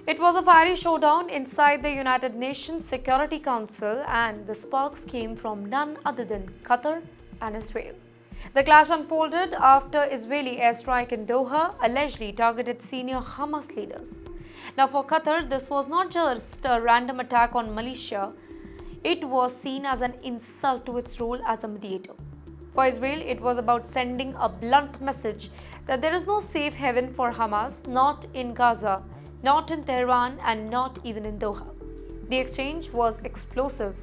It was a fiery showdown inside the United Nations Security Council, and the sparks came from none other than Qatar and Israel. The clash unfolded after Israeli airstrike in Doha allegedly targeted senior Hamas leaders. Now, for Qatar, this was not just a random attack on militia, it was seen as an insult to its role as a mediator. For Israel, it was about sending a blunt message that there is no safe haven for Hamas, not in Gaza, not in Tehran, and not even in Doha. The exchange was explosive.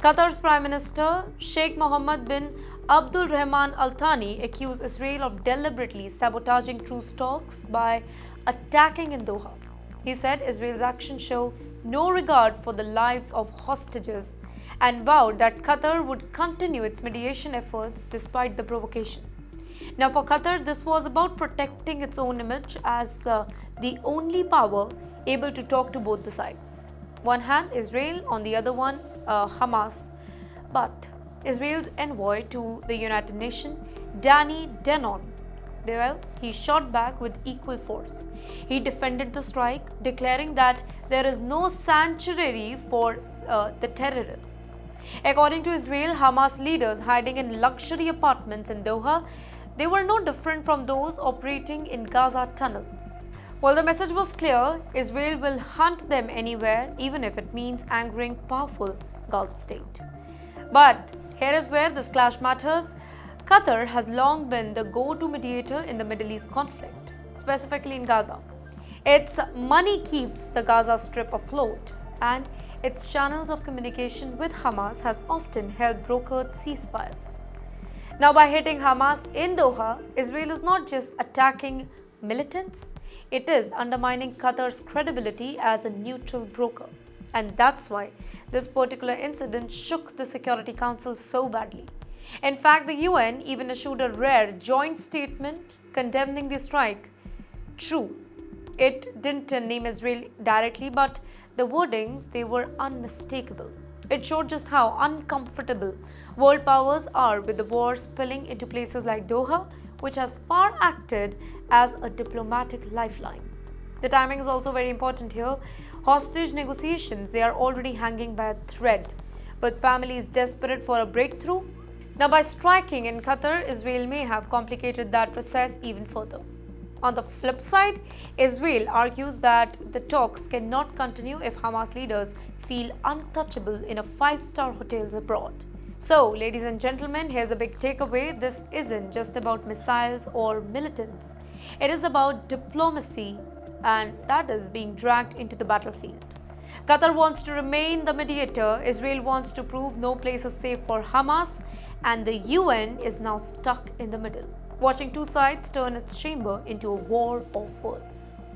Qatar's Prime Minister Sheikh Mohammed bin Abdul Rahman Al Thani accused Israel of deliberately sabotaging truce talks by attacking in Doha. He said Israel's actions show no regard for the lives of hostages and vowed that Qatar would continue its mediation efforts despite the provocation. Now, for Qatar, this was about protecting its own image as the only power able to talk to both the sides. One hand, Israel, on the other one, Hamas. But Israel's envoy to the United Nations, Danny Denon, he shot back with equal force. He defended the strike, declaring that there is no sanctuary for the terrorists. According to Israel, Hamas leaders hiding in luxury apartments in Doha, they were no different from those operating in Gaza tunnels. Well, the message was clear: Israel will hunt them anywhere, even if it means angering powerful Gulf state. But here is where this clash matters. Qatar has long been the go-to mediator in the Middle East conflict, specifically in Gaza. Its money keeps the Gaza Strip afloat, and its channels of communication with Hamas has often helped broker ceasefires. Now, by hitting Hamas in Doha, Israel is not just attacking militants, it is undermining Qatar's credibility as a neutral broker. And that's why this particular incident shook the Security Council so badly. In fact, the UN even issued a rare joint statement condemning the strike. True, it didn't name Israel directly, but the wordings, they were unmistakable. It showed just how uncomfortable world powers are with the war spilling into places like Doha, which has far acted as a diplomatic lifeline. The timing is also very important here. Hostage negotiations, they are already hanging by a thread, with families desperate for a breakthrough. Now, by striking in Qatar, Israel may have complicated that process even further. On the flip side, Israel argues that the talks cannot continue if Hamas leaders feel untouchable in a 5-star hotel abroad. So, ladies and gentlemen, here's a big takeaway. This isn't just about missiles or militants. It is about diplomacy, and that is being dragged into the battlefield. Qatar wants to remain the mediator, Israel wants to prove no place is safe for Hamas, and the UN is now stuck in the middle, watching two sides turn its chamber into a war of words.